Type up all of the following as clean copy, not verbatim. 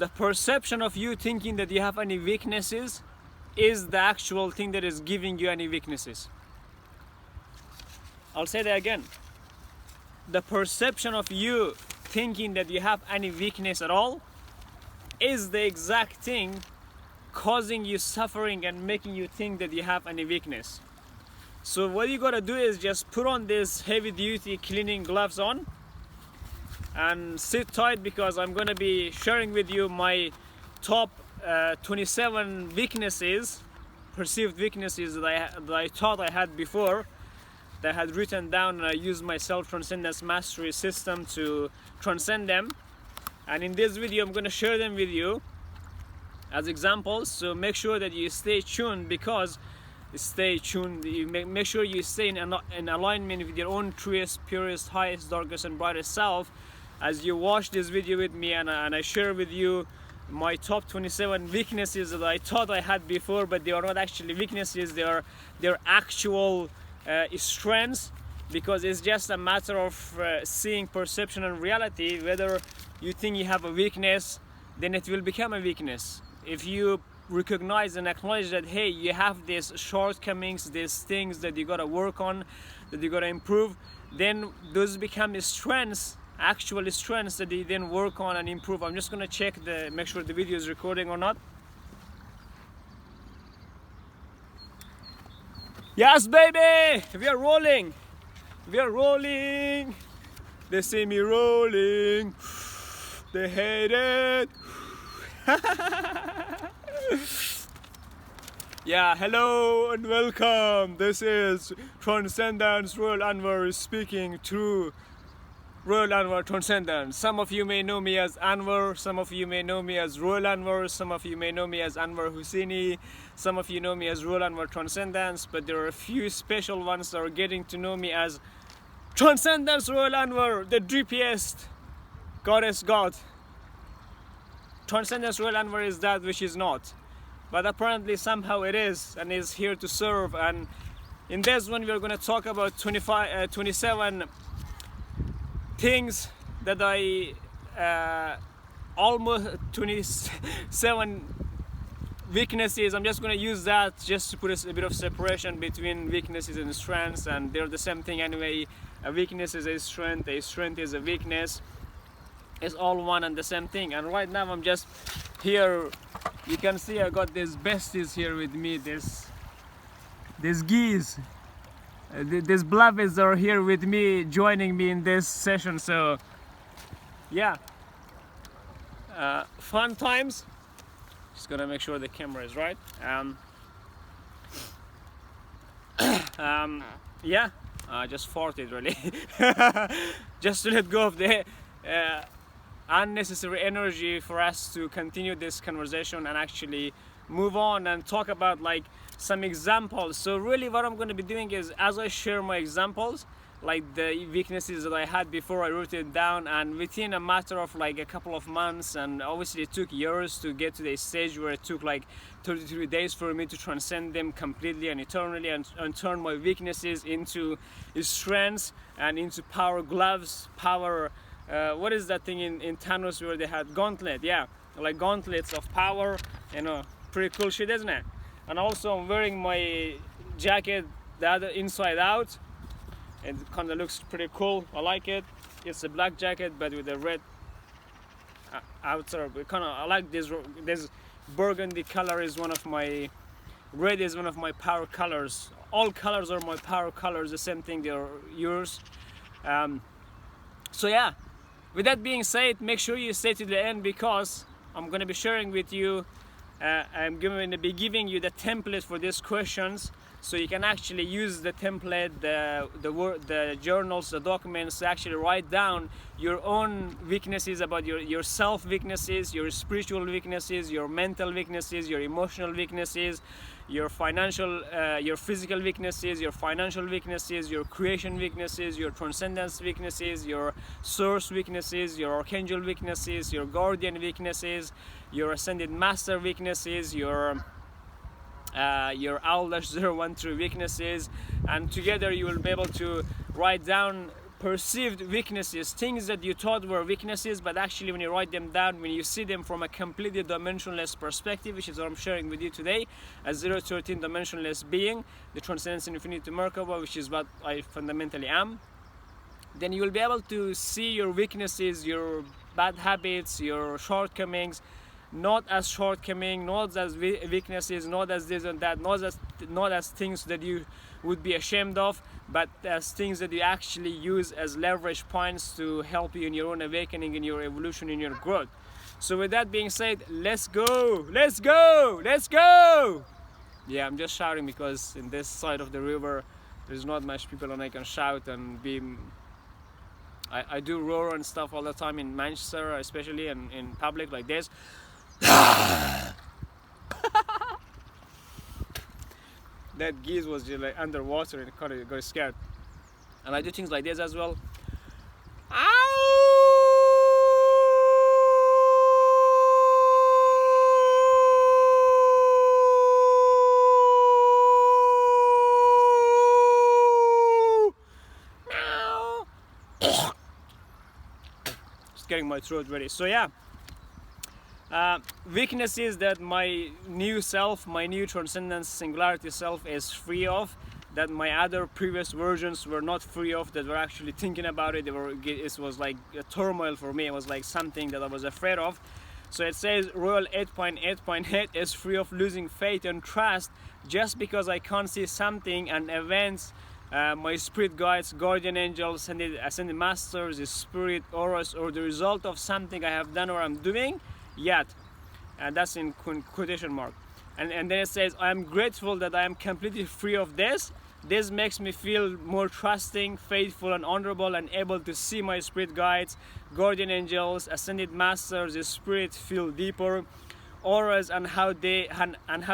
the perception of you thinking that you have any weaknesses is the actual thing that is giving you any weaknesses. I'll say that again. The perception of you thinking that you have any weakness at all is the exact thing causing you suffering and making you think that you have any weakness. So what you gotta do is just put on this heavy duty cleaning gloves on and sit tight, because I'm gonna be sharing with you my top 27 weaknesses, perceived weaknesses that I thought I had before, that I had written down, and I used my Self Transcendence Mastery system to transcend them. And in this video I'm going to share them with you as examples, so make sure that you stay tuned, because you make sure you stay in alignment with your own truest, purest, highest, darkest and brightest self as you watch this video with me, and I share with you my top 27 weaknesses that I thought I had before, but they are not actually weaknesses, they're actual strengths, because it's just a matter of seeing perception and reality. Whether you think you have a weakness, then it will become a weakness. If you recognize and acknowledge that, hey, you have these shortcomings, these things that you gotta work on, that you gotta improve, then those become strengths, actual strengths that you then work on and improve. I'm just gonna make sure the video is recording or not. Yes, baby! We are rolling! We are rolling! They see me rolling. They hate it. Yeah, hello and welcome. This is Transcendence. Royal Anwar is speaking through Royal Anwar Transcendence. Some of you may know me as Anwar, some of you may know me as Royal Anwar, some of you may know me as Anwar Husseini, some of you know me as Royal Anwar Transcendence, but there are a few special ones that are getting to know me as Transcendence Royal Anwar, the drippiest goddess god. Transcendence Royal Anwar is that which is not, but apparently somehow it is, and is here to serve. And in this one we are going to talk about 27 things that I almost 27 weaknesses. I'm just going to use that just to put a bit of separation between weaknesses and strengths, and they're the same thing anyway. A weakness is a strength is a weakness. It's all one and the same thing. And right now I'm just here, you can see I got these besties here with me, these geese. These blubbies are here with me, joining me in this session. So yeah, fun times. Just gonna make sure the camera is right. Yeah, I just farted really. Just to let go of the unnecessary energy for us to continue this conversation and actually move on and talk about like some examples. So really what I'm going to be doing is, as I share my examples, like the weaknesses that I had before, I wrote it down, and within a matter of like a couple of months, and obviously it took years to get to the stage where it took like 33 days for me to transcend them completely and eternally, and turn my weaknesses into strengths and into power gloves, power what is that thing in Thanos where they had gauntlet? Yeah, like gauntlets of power, you know, pretty cool shit, isn't it? And also I'm wearing my jacket the other inside out. It kind of looks pretty cool. I like it. It's a black jacket but with a red outer. I like this burgundy color is one of my, red is one of my power colors. All colors are my power colors, the same thing, they're yours. So yeah, with that being said, make sure you stay to the end, because I'm going to be sharing with you, I'm going to be giving you the template for these questions, so you can actually use the template, the journals, the documents to actually write down your own weaknesses, about your self weaknesses, your spiritual weaknesses, your mental weaknesses, your emotional weaknesses, your financial, your physical weaknesses, your financial weaknesses, your creation weaknesses, your transcendence weaknesses, your source weaknesses, your archangel weaknesses, your guardian weaknesses, your ascended master weaknesses, your Owl-013 weaknesses, and together you will be able to write down perceived weaknesses, things that you thought were weaknesses, but actually when you write them down, when you see them from a completely dimensionless perspective, which is what I'm sharing with you today, as 013 dimensionless being, the Transcendence Infinity Merkaba, which is what I fundamentally am, then you will be able to see your weaknesses, your bad habits, your shortcomings, not as shortcoming, not as weaknesses, not as this and that, not as things that you would be ashamed of, but as things that you actually use as leverage points to help you in your own awakening, in your evolution, in your growth. So with that being said, let's go, let's go, let's go! Yeah, I'm just shouting because in this side of the river there's not much people and I can shout and be... I do roar and stuff all the time in Manchester, especially in public like this. That geese was just like underwater and kind of got scared. And I do things like this as well. Just getting my throat ready. So yeah. Weaknesses that my new self, my new transcendence singularity self is free of, that my other previous versions were not free of, that were actually thinking about it. It was like a turmoil for me. It was like something that I was afraid of. So it says Royal 8.8.8 is free of losing faith and trust just because I can't see something and events, my spirit guides, guardian angels, ascended masters, the spirit, auras, or the result of something I have done or I'm doing yet, and that's in quotation mark, and then it says I am grateful that I am completely free of this. This makes me feel more trusting, faithful, and honorable, and able to see my spirit guides, guardian angels, ascended masters, the spirit feel deeper, auras, and how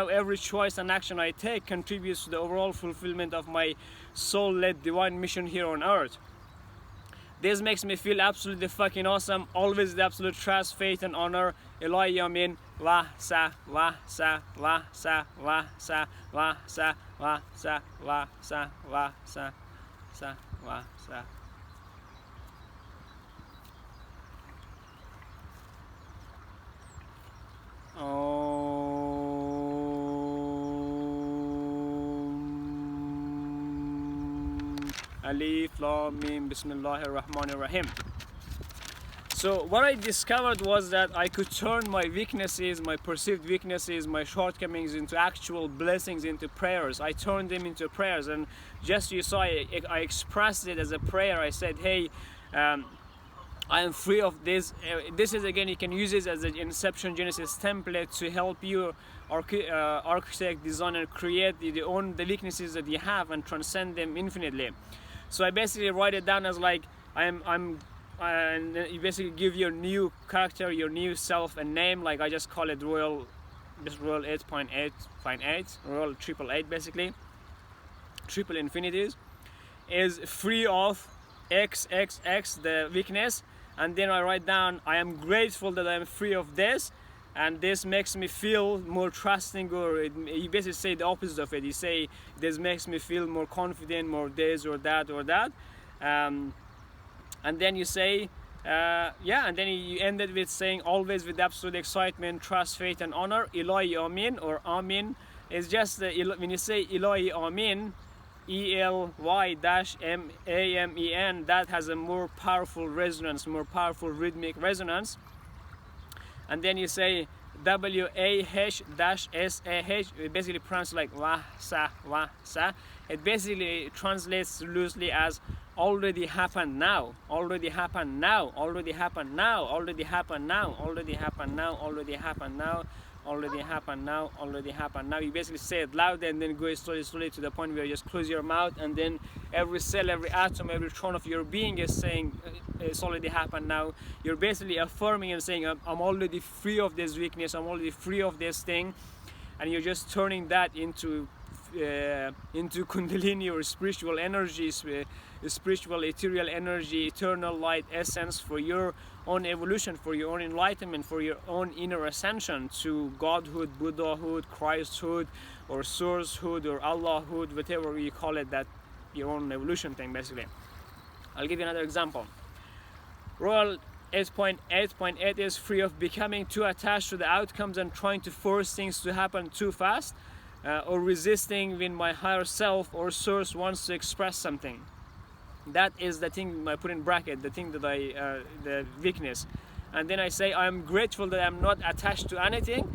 every choice and action I take contributes to the overall fulfillment of my soul-led divine mission here on earth. This makes me feel absolutely fucking awesome. Always the absolute trust, faith, and honor. Ilahi Yamin. La sa la sa la sa la sa la sa la sa la sa la sa sa la sa. Alif Lam Mim Bismillahir Rahmanir Rahim. So what I discovered was that I could turn my weaknesses, my perceived weaknesses, my shortcomings into actual blessings, into prayers. I turned them into prayers, and just you saw I expressed it as a prayer. I said, hey, I am free of this. This is, again, you can use it as an Inception Genesis template to help you architect, design, and create the weaknesses that you have and transcend them infinitely. So I basically write it down as like and you basically give your new character, your new self a name. Like I just call it Royal 8.8.8, Royal 888, basically triple infinities, is free of XXX, the weakness. And then I write down I am grateful that I am free of this, and this makes me feel more trusting, or you basically say the opposite of it. You say this makes me feel more confident, more this or that or that, and then you say and then you end it with saying always with absolute excitement, trust, faith, and honor. Ilahi Amin, or Amin is just when you say Ilahi Amin, ELY-MAMEN, that has a more powerful resonance, more powerful rhythmic resonance. And then you say WAH-SAH, it basically pronounced like wa sa wa sa. It basically translates loosely as already happened now, already happened now, already happened now, already happened now, already happened now, already happened now, already happened now, already happened now. You basically say it loud and then go slowly to the point where you just close your mouth, and then every cell, every atom, every tone of your being is saying it's already happened now. You're basically affirming and saying I'm already free of this weakness, I'm already free of this thing, and you're just turning that into Kundalini or spiritual energies, spiritual ethereal energy, eternal light essence for your own evolution, for your own enlightenment, for your own inner ascension to Godhood, Buddhahood, Christhood, or Sourcehood, or Allahhood, whatever you call it, that your own evolution thing basically. I'll give you another example. Royal 8.8 is free of becoming too attached to the outcomes and trying to force things to happen too fast, or resisting when my higher self or source wants to express something. That is the thing I put in bracket, the thing that the weakness. And then I say I'm grateful that I'm not attached to anything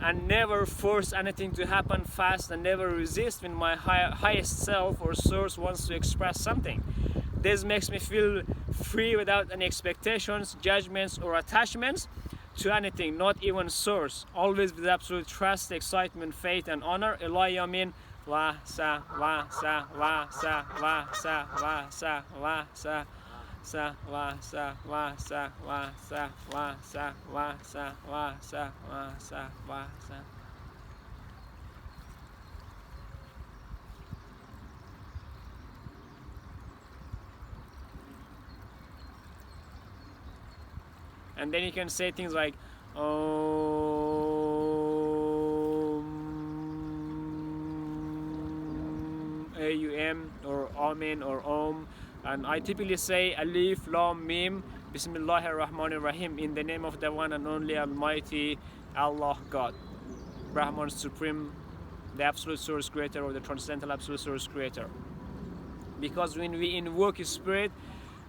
and never force anything to happen fast and never resist when my highest self or source wants to express something. This makes me feel free without any expectations, judgments, or attachments to anything, not even source. Always with absolute trust, excitement, faith, and honor. Elayamin wa sa wa sa wa sa wa sa wa sa wa sa sa wa sa wa sa wa sa wa sa wa sa wa sa wa sa wa sa. And then you can say things like AUM or Amen or Om. And I typically say Alif, Lam, Mim, Bismillahir Rahmanir Rahim, in the name of the one and only Almighty Allah God, Brahman Supreme, the Absolute Source Creator, or the Transcendental Absolute Source Creator. Because when we invoke Spirit,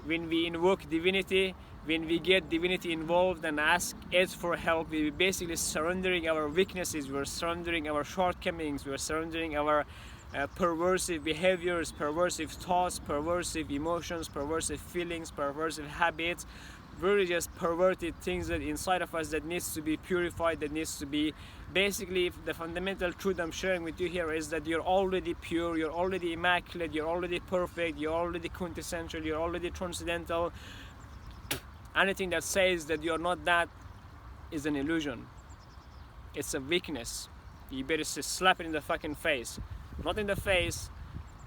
when we invoke Divinity, when we get Divinity involved and ask it for help, we're basically surrendering our weaknesses, we're surrendering our shortcomings, we're surrendering our perversive behaviors, perversive thoughts, perversive emotions, perversive feelings, perversive habits, very just perverted things that inside of us that needs to be purified, that needs to be, basically the fundamental truth I'm sharing with you here is that you're already pure, you're already immaculate, you're already perfect, you're already quintessential, you're already transcendental. Anything that says that you're not that is an illusion. It's a weakness. You better slap it in the fucking face. Not in the face.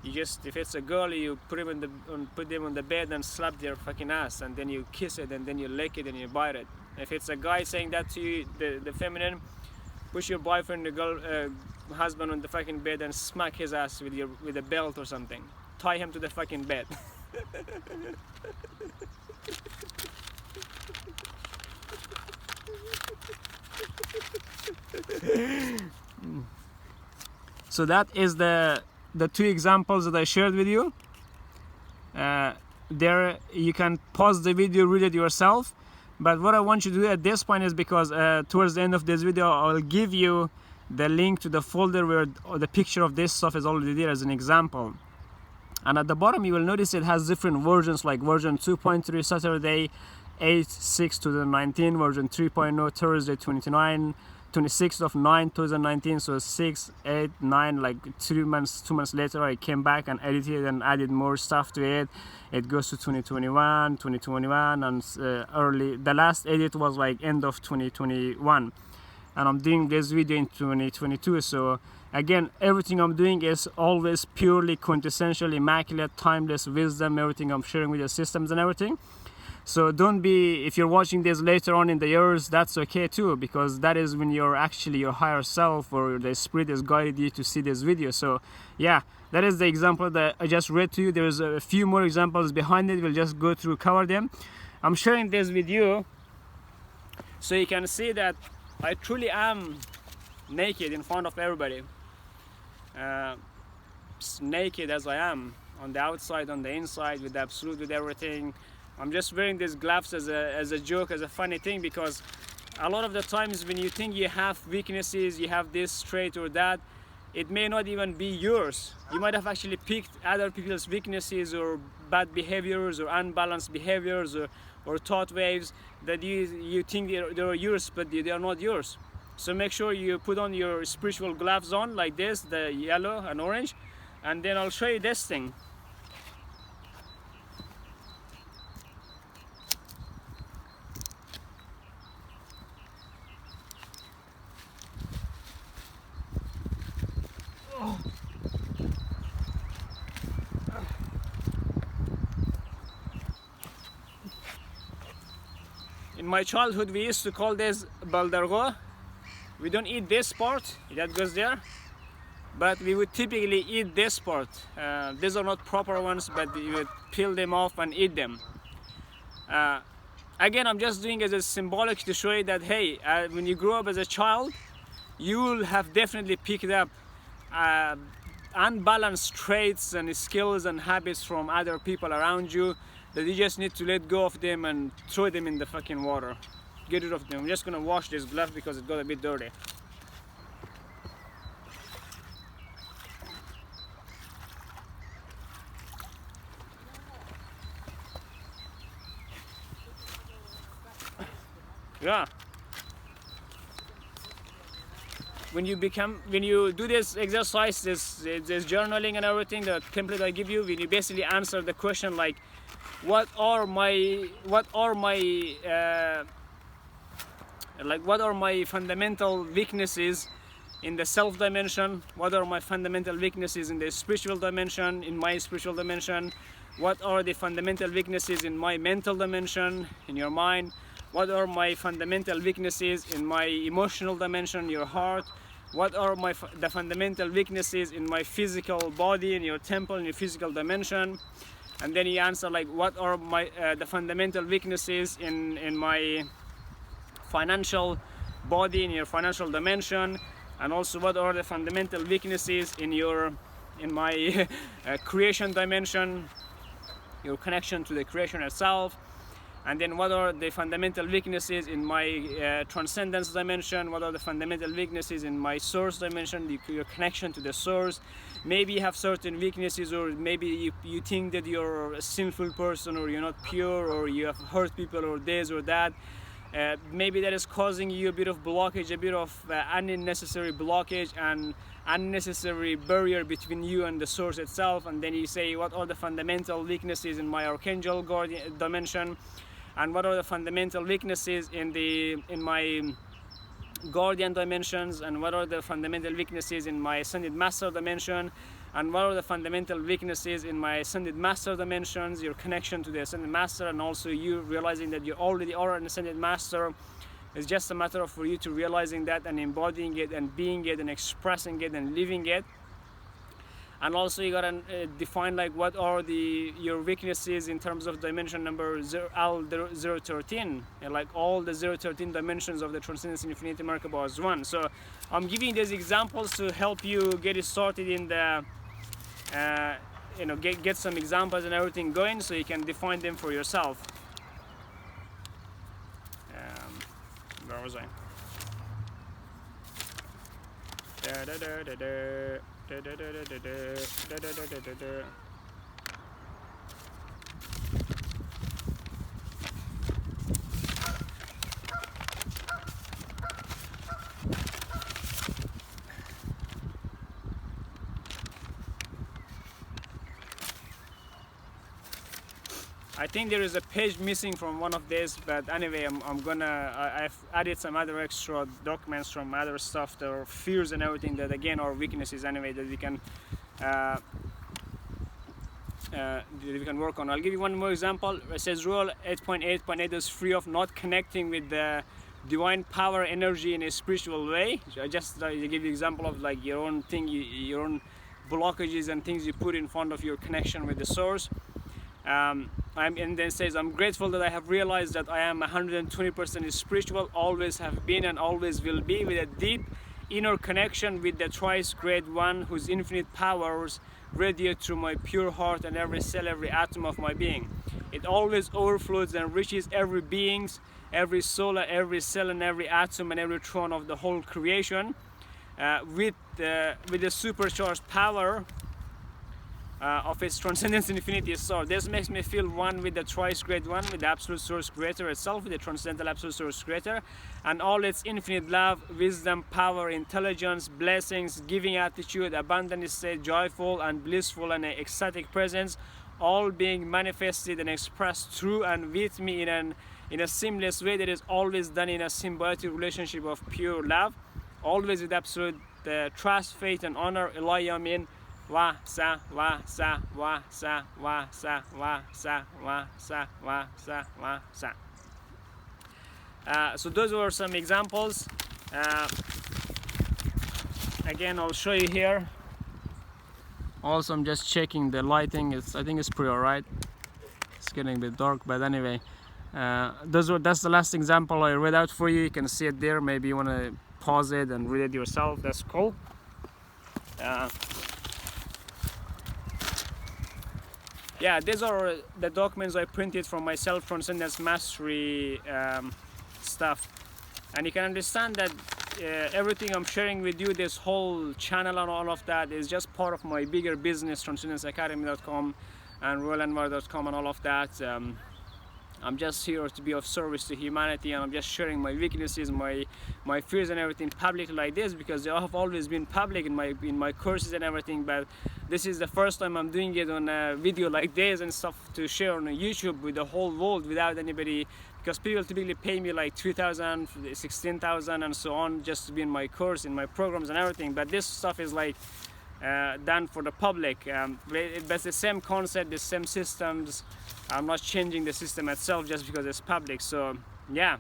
You just, if it's a girl, you put them on the bed and slap their fucking ass, and then you kiss it, and then you lick it, and you bite it. If it's a guy saying that to you, the feminine, push your boyfriend, the girl, husband on the fucking bed and smack his ass with a belt or something. Tie him to the fucking bed. So that is the two examples that I shared with you. There you can pause the video, read it yourself, but what I want you to do at this point is, because towards the end of this video I'll give you the link to the folder where the picture of this stuff is already there as an example. And at the bottom you will notice it has different versions, like version 2.3 Saturday 8/6/2019, version 3.0 Thursday 26th of 9 2019. So 6, 8, 9, like 2 months later I came back and edited and added more stuff to it. It goes to 2021 and early, the last edit was like end of 2021, and I'm doing this video in 2022. So again, everything I'm doing is always purely quintessential, immaculate, timeless wisdom. Everything I'm sharing with your systems and everything. So don't be, if you're watching this later on in the years, that's okay too, because that is when you're actually your higher self or the spirit has guided you to see this video. So yeah, that is the example that I just read to you. There's a few more examples behind it. We'll just go through, cover them. I'm sharing this with you so you can see that I truly am naked in front of everybody. Naked as I am, on the outside, on the inside, with the absolute, with everything. I'm just wearing these gloves as a joke, as a funny thing, because a lot of the times when you think you have weaknesses, you have this trait or that, it may not even be yours. You might have actually picked other people's weaknesses or bad behaviors or unbalanced behaviors or thought waves that you think they're yours, but they are not yours. So make sure you put on your spiritual gloves on, like this, the yellow and orange, and then I'll show you this thing. In my childhood, we used to call this baldargo. We don't eat this part that goes there. but we would typically eat this part. These are not proper ones, but you would peel them off and eat them. Again, I'm just doing it as a symbolic to show you that, hey, when you grow up as a child, you will have definitely picked up unbalanced traits and skills and habits from other people around you, that you just need to let go of them and throw them in the fucking water. Get rid of them. I'm just gonna wash this glove because it got a bit dirty. Yeah. When you do this exercise, this journaling and everything, the template I give you, when you basically answer the question like, what are my fundamental weaknesses in the self dimension? What are my fundamental weaknesses in the spiritual dimension, in my spiritual dimension? What are the fundamental weaknesses in my mental dimension, in your mind? What are my fundamental weaknesses in my emotional dimension, your heart? What are the fundamental weaknesses in my physical body, in your temple, in your physical dimension? And then you answer like, what are the fundamental weaknesses in my financial body, in your financial dimension? And also, what are the fundamental weaknesses in my creation dimension, your connection to the creation itself? And then what are the fundamental weaknesses in my transcendence dimension? What are the fundamental weaknesses in my source dimension, your connection to the source? Maybe you have certain weaknesses, or maybe you think that you're a sinful person, or you're not pure, or you have hurt people, or this or that. Maybe that is causing you a bit of blockage, a bit of unnecessary blockage and unnecessary barrier between you and the source itself. And then you say, what are the fundamental weaknesses in my archangel guardian dimension? And what are the fundamental weaknesses in my guardian dimensions? And what are the fundamental weaknesses in my ascended master dimension? And what are the fundamental weaknesses in my ascended master dimensions, your connection to the ascended master, and also you realizing that you already are an ascended master. It's just a matter of for you to realizing that and embodying it and being it and expressing it and living it. And also you gotta define like what are your weaknesses in terms of dimension number L013, and like all the 013 dimensions of the Transcendence Infinity Merkaba as one. So I'm giving these examples to help you get it started in the get some examples and everything going, so you can define them for yourself. Where was I? I think there is a page missing from one of these, but anyway, I've added some other extra documents from other stuff, that are fears and everything that again are weaknesses anyway that we can work on. I'll give you one more example. It says Royal 8.8.8 is free of not connecting with the divine power energy in a spiritual way. So I just give you an example of like your own thing, your own blockages and things you put in front of your connection with the source. And then it says, I'm grateful that I have realized that I am 120% spiritual, always have been and always will be, with a deep inner connection with the thrice great one whose infinite powers radiate through my pure heart and every cell, every atom of my being. It always overflows and enriches every being, every soul, every cell and every atom and every throne of the whole creation with the supercharged power of its transcendence infinity soul. This makes me feel one with the thrice great one, with the absolute source creator itself, with the transcendental absolute source creator, and all its infinite love, wisdom, power, intelligence, blessings, giving attitude, abundant state, joyful and blissful and ecstatic presence, all being manifested and expressed through and with me in a seamless way that is always done in a symbiotic relationship of pure love, always with absolute trust, faith and honor. Ilayamin. Wa sa wa sa wa sa wa sa wa sa wa sa wa sa wa sa. So those were some examples. Again, I'll show you here. Also, I'm just checking the lighting. I think it's pretty alright. It's getting a bit dark, but anyway, that's the last example I read out for you. You can see it there. Maybe you want to pause it and read it yourself. That's cool. Yeah, these are the documents I printed from my Self Transcendence Mastery stuff, and you can understand that everything I'm sharing with you, this whole channel and all of that, is just part of my bigger business, transcendenceacademy.com and royalanwar.com and all of that. I'm just here to be of service to humanity, and I'm just sharing my weaknesses, my fears and everything publicly like this, because they have always been public in my courses and everything, but this is the first time I'm doing it on a video like this and stuff to share on YouTube with the whole world without anybody, because people typically pay me like 2,000, 16,000 and so on just to be in my course, in my programs and everything, but this stuff is like done for the public. But the same concept, the same systems. I'm not changing the system itself just because it's public. So yeah,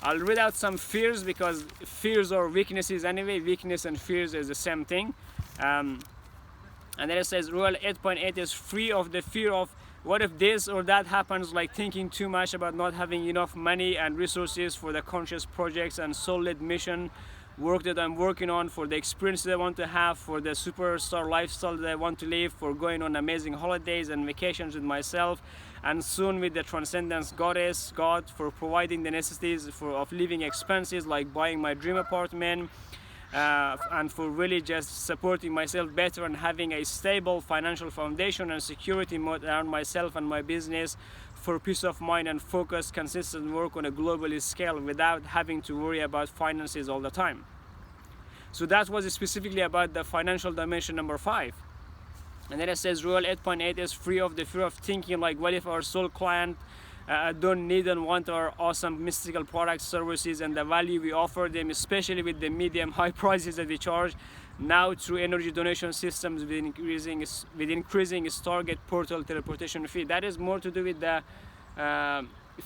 I'll read out some fears, because fears are weaknesses anyway. Weakness and fears is the same thing. And then it says Royal 8.8 is free of the fear of what if this or that happens, like thinking too much about not having enough money and resources for the conscious projects and soul-led mission work that I'm working on, for the experience that I want to have, for the superstar lifestyle that I want to live, for going on amazing holidays and vacations with myself, and soon with the Transcendence Goddess, God, for providing the necessities of living expenses like buying my dream apartment, and for really just supporting myself better and having a stable financial foundation and security around myself and my business, for peace of mind and focus, consistent work on a global scale without having to worry about finances all the time. So that was specifically about the financial dimension number 5. And then it says Royal 8.8 is free of the fear of thinking like, what if our soul client don't need and want our awesome mystical products, services, and the value we offer them, especially with the medium high prices that we charge now through energy donation systems with increasing its target portal teleportation fee. That is more to do with the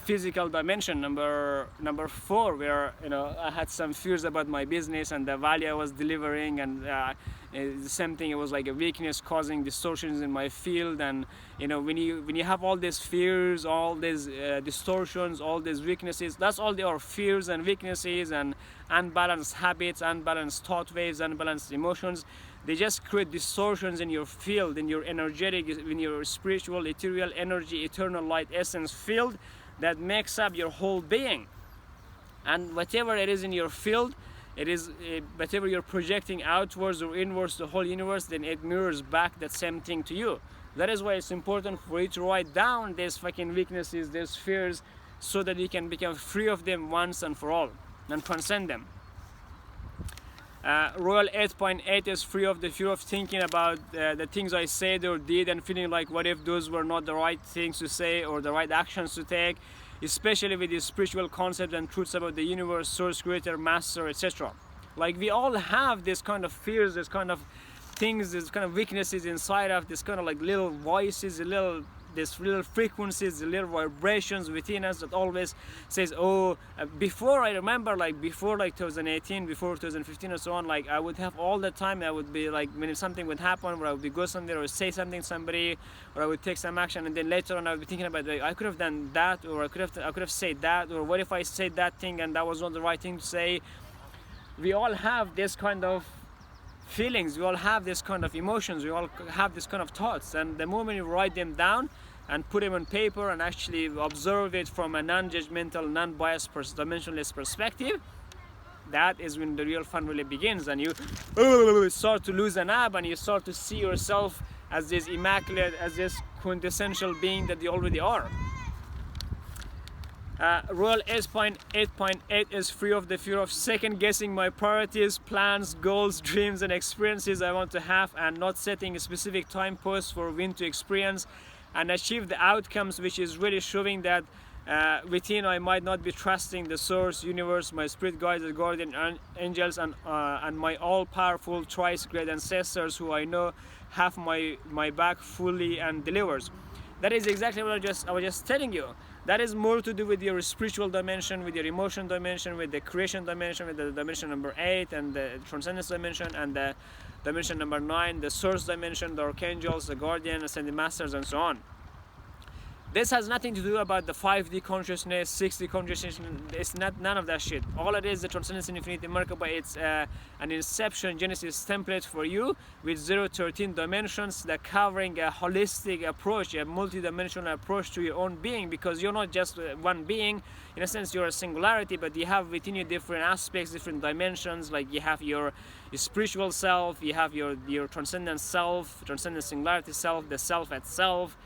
physical dimension number 4, where I had some fears about my business and the value I was delivering, and the same thing, it was like a weakness causing distortions in my field. And when you have all these fears, all these distortions, all these weaknesses, that's all they are, fears and weaknesses and unbalanced habits, unbalanced thought waves, unbalanced emotions. They just create distortions in your field, in your energetic, in your spiritual, ethereal energy, eternal light essence field that makes up your whole being. And whatever it is in your field, it is whatever you're projecting outwards or inwards the whole universe, then it mirrors back that same thing to you. That is why it's important for you to write down these fucking weaknesses, these fears, so that you can become free of them once and for all and transcend them. Royal 8.8 is free of the fear of thinking about the things I said or did and feeling like, what if those were not the right things to say or the right actions to take, especially with these spiritual concepts and truths about the universe, source, creator, master, etc. Like, we all have this kind of fears, this kind of things, this kind of weaknesses inside of this kind of like little voices, these little frequencies, the little vibrations within us that always says, oh, before, I remember like before like 2018, before 2015 and so on, like I would have all the time, I would be like, when something would happen where I would go somewhere or say something to somebody, or I would take some action, and then later on I would be thinking about, like, I could have done that, or I could have said that, or what if I said that thing and that was not the right thing to say. We all have this kind of feelings, we all have this kind of emotions, we all have this kind of thoughts, and the moment you write them down and put them on paper and actually observe it from a non-judgmental, non-biased, dimensionless perspective, that is when the real fun really begins, and you start to loosen up and you start to see yourself as this immaculate, as this quintessential being that you already are. Royal 8.8 is free of the fear of second guessing my priorities, plans, goals, dreams and experiences I want to have, and not setting a specific time posts for when to experience and achieve the outcomes, which is really showing that within I might not be trusting the source, universe, my spirit guides, the guardian angels, and my all-powerful thrice great ancestors who I know have my back fully and delivers. That is exactly what I was just telling you. That is more to do with your spiritual dimension, with your emotion dimension, with the creation dimension, with the dimension number 8 and the transcendence dimension and the dimension number 9, the source dimension, the archangels, the guardian, ascended masters, and so on. This has nothing to do about the 5D consciousness, 6D consciousness. It's not none of that shit. All it is, the Transcendence in Infinity Merkaba. It's an Inception Genesis template for you with 0-13 dimensions that covering a holistic approach, a multi-dimensional approach to your own being, because you're not just one being. In a sense, you're a singularity, but you have within you different aspects, different dimensions. Like you have your spiritual self, you have your transcendent self, transcendent singularity self, the self itself.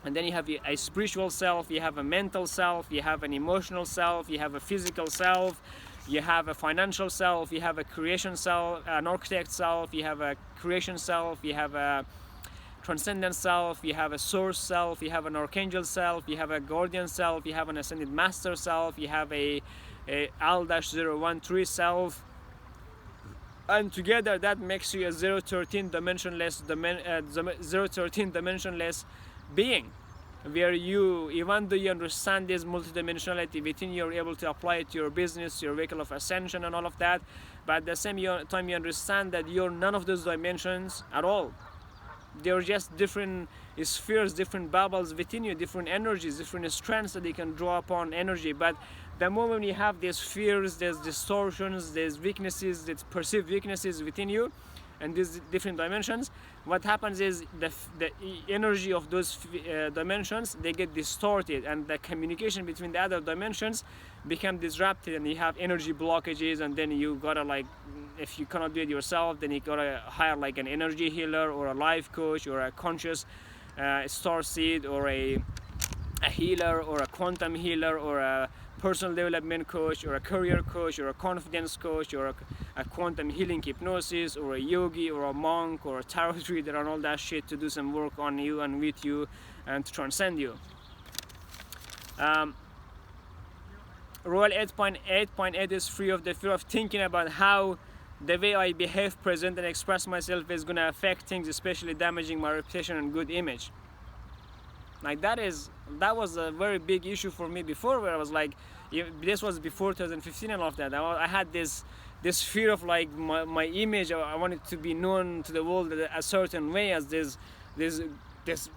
And then you have a spiritual self, you have a mental self, you have an emotional self, you have a physical self, you have a financial self, you have a creation self, an architect self, you have a creation self, you have a transcendent self, you have a source self, you have an archangel self, you have a guardian self, you have an ascended master self, you have a Al-013 self. And together that makes you a 0-13 dimensionless being, where you, even though you understand this multidimensionality within you, you're able to apply it to your business, your vehicle of ascension and all of that, but at the same time you understand that you're none of those dimensions at all. They're just different spheres, different bubbles within you, different energies, different strengths that you can draw upon energy. But the moment you have these fears, there's distortions, there's weaknesses, there's perceived weaknesses within you, and these different dimensions, what happens is the energy of those dimensions, they get distorted, and the communication between the other dimensions become disrupted, and you have energy blockages. And then you gotta, like, if you cannot do it yourself, then you gotta hire like an energy healer or a life coach or a conscious star seed or a healer or a quantum healer or a personal development coach or a career coach or a confidence coach or a quantum healing hypnosis or a yogi or a monk or a tarot reader and all that shit to do some work on you and with you and to transcend you. Royal 8.8 is free of the fear of thinking about how the way I behave, present and express myself is going to affect things, especially damaging my reputation and good image. Like that was a very big issue for me before, where I was like, this was before 2015 and all of that. I had this fear of like my image. I wanted to be known to the world a certain way as this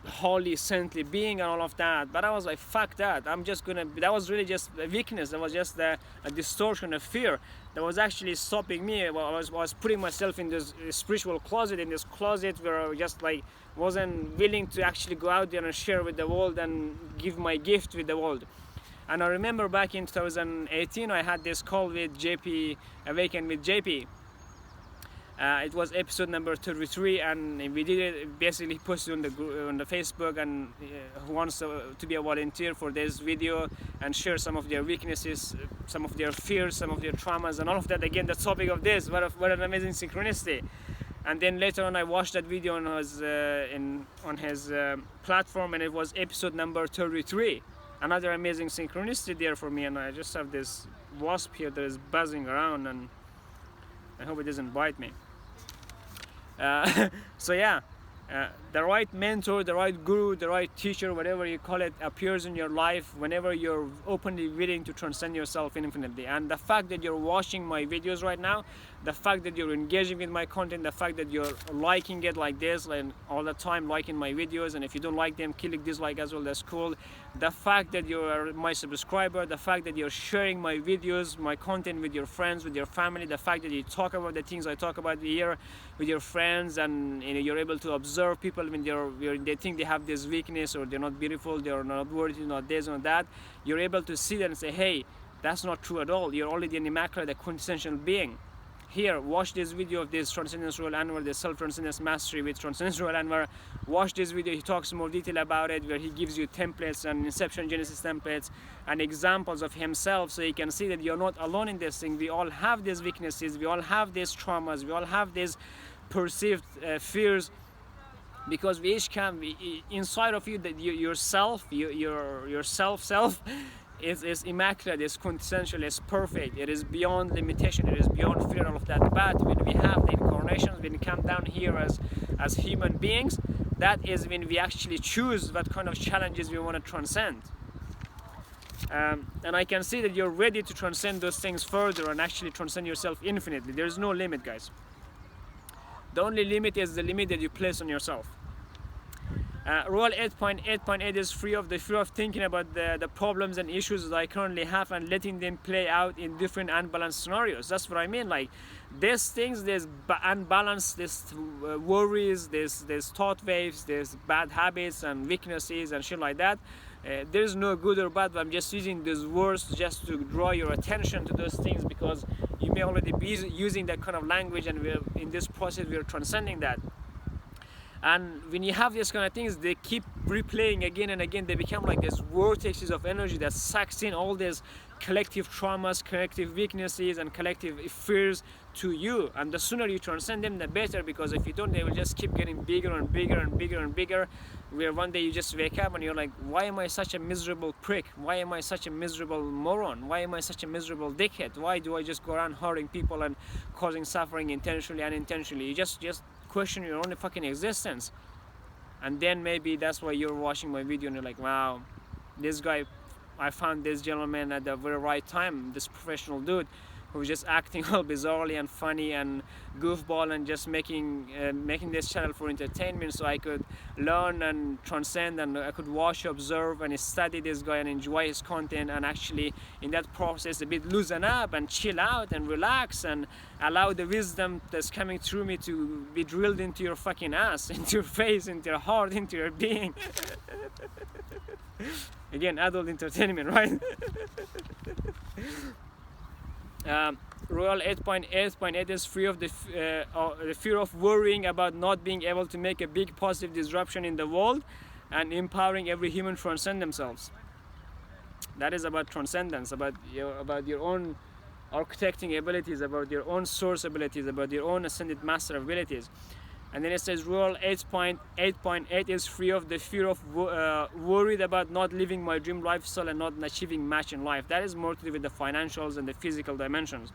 holy saintly being and all of that. But I was like, fuck that. That was really just a weakness. That was just a distortion of fear that was actually stopping me. I was putting myself in this spiritual closet, in this closet where I just like wasn't willing to actually go out there and share with the world and give my gift with the world. And I remember back in 2018 I had this call with JP, Awaken with JP. It was episode number 33, and we did it, basically posted on the Facebook, and who wants to be a volunteer for this video and share some of their weaknesses, some of their fears, some of their traumas and all of that. Again, the topic of this, what an amazing synchronicity. And then later on I watched that video on his platform, and it was episode number 33. Another amazing synchronicity there for me, and I just have this wasp here that is buzzing around, and I hope it doesn't bite me. So yeah, the right mentor, the right guru, the right teacher, whatever you call it, appears in your life whenever you're openly willing to transcend yourself infinitely. And the fact that you're watching my videos right now, the fact that you're engaging with my content, the fact that you're liking it like this, like all the time liking my videos, and if you don't like them, click dislike as well, that's cool. The fact that you're my subscriber, the fact that you're sharing my videos, my content with your friends, with your family, the fact that you talk about the things I talk about here with your friends, and you're able to observe people when they think they have this weakness, or they're not beautiful, they're not worthy, not this or that. You're able to see that and say, hey, that's not true at all. You're already an immaculate, a quintessential being. Here, watch this video of this Transcendence Royal Anwar, the Self Transcendence Mastery with Transcendence Royal Anwar. Watch this video, he talks more detail about it, where he gives you templates and Inception Genesis templates and examples of himself, so you can see that you're not alone in this thing. We all have these weaknesses, we all have these traumas, we all have these perceived fears, because we each can, inside of you, that yourself, your self is immaculate, is quintessential, is perfect, it is beyond limitation, it is beyond fear, all of that. But when we have the incarnations, when we come down here as human beings, that is when we actually choose what kind of challenges we want to transcend. And I can see that you're ready to transcend those things further and actually transcend yourself infinitely. There's no limit, guys. The only limit is the limit that you place on yourself. Rule 8.8 is free of the fear of thinking about the problems and issues that I currently have and letting them play out in different unbalanced scenarios. That's what I mean. Like, these things, there's unbalanced, there's worries, there's thought waves, there's bad habits and weaknesses and shit like that. There's no good or bad, but I'm just using these words just to draw your attention to those things, because you may already be using that kind of language, and we're in this process, we're transcending that. And when you have these kind of things, they keep replaying again and again. They become like these vortexes of energy that sucks in all these collective traumas, collective weaknesses, and collective fears to you. And the sooner you transcend them, the better, because if you don't, they will just keep getting bigger and bigger and bigger and bigger, where one day you just wake up and you're like, why am I such a miserable prick? Why am I such a miserable moron? Why am I such a miserable dickhead? Why do I just go around hurting people and causing suffering intentionally and unintentionally? You just question your own fucking existence. And then maybe that's why you're watching my video and you're like, wow, this guy, I found this gentleman at the very right time, this professional dude who was just acting all bizarrely and funny and goofball, and just making this channel for entertainment, so I could learn and transcend, and I could watch, observe, and study this guy and enjoy his content, and actually in that process a bit loosen up and chill out and relax and allow the wisdom that's coming through me to be drilled into your fucking ass, into your face, into your heart, into your being. Again, adult entertainment, right? Royal 8.8 is free of the fear of worrying about not being able to make a big positive disruption in the world, and empowering every human to transcend themselves. That is about transcendence, about your own architecting abilities, about your own source abilities, about your own ascended master abilities. And then it says Rule 8.8 is free of the fear of worried about not living my dream lifestyle and not achieving match in life. That is more to do with the financials and the physical dimensions.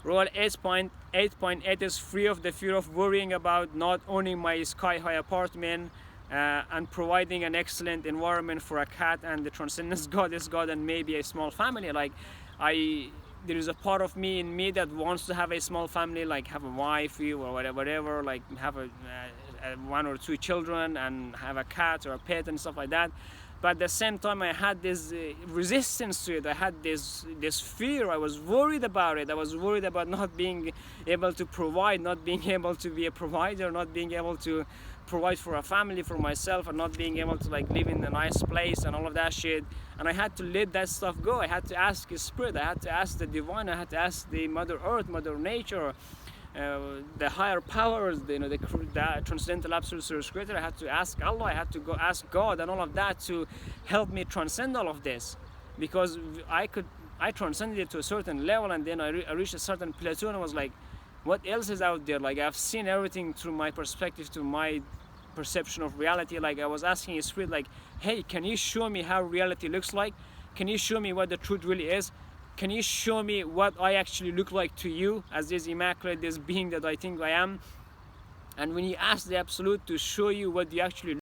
Rule 8.8 is free of the fear of worrying about not owning my sky-high apartment and providing an excellent environment for a cat and the transcendence goddess god and maybe a small family. Like, there is a part of me in me that wants to have a small family, like have a wife or whatever, like have a 1 or 2 children and have a cat or a pet and stuff like that. But at the same time, I had this resistance to it. I had this fear. I was worried about it. I was worried about not being able to provide, not being able to be a provider, not being able to provide for a family, for myself, and not being able to like live in a nice place and all of that shit. And I had to let that stuff go. I had to ask His Spirit. I had to ask the Divine. I had to ask the Mother Earth, Mother Nature, the higher powers, the transcendental absolute source creator. I had to ask Allah. I had to go ask God and all of that to help me transcend all of this, because I transcended it to a certain level, and then I reached a certain plateau, and I was like, what else is out there? Like, I've seen everything through my perspective, to my perception of reality. Like, I was asking His Spirit, like, hey, can you show me how reality looks like? Can you show me what the truth really is? Can you show me what I actually look like to you as this immaculate, this being that I think I am? And when you ask the Absolute to show you what you actually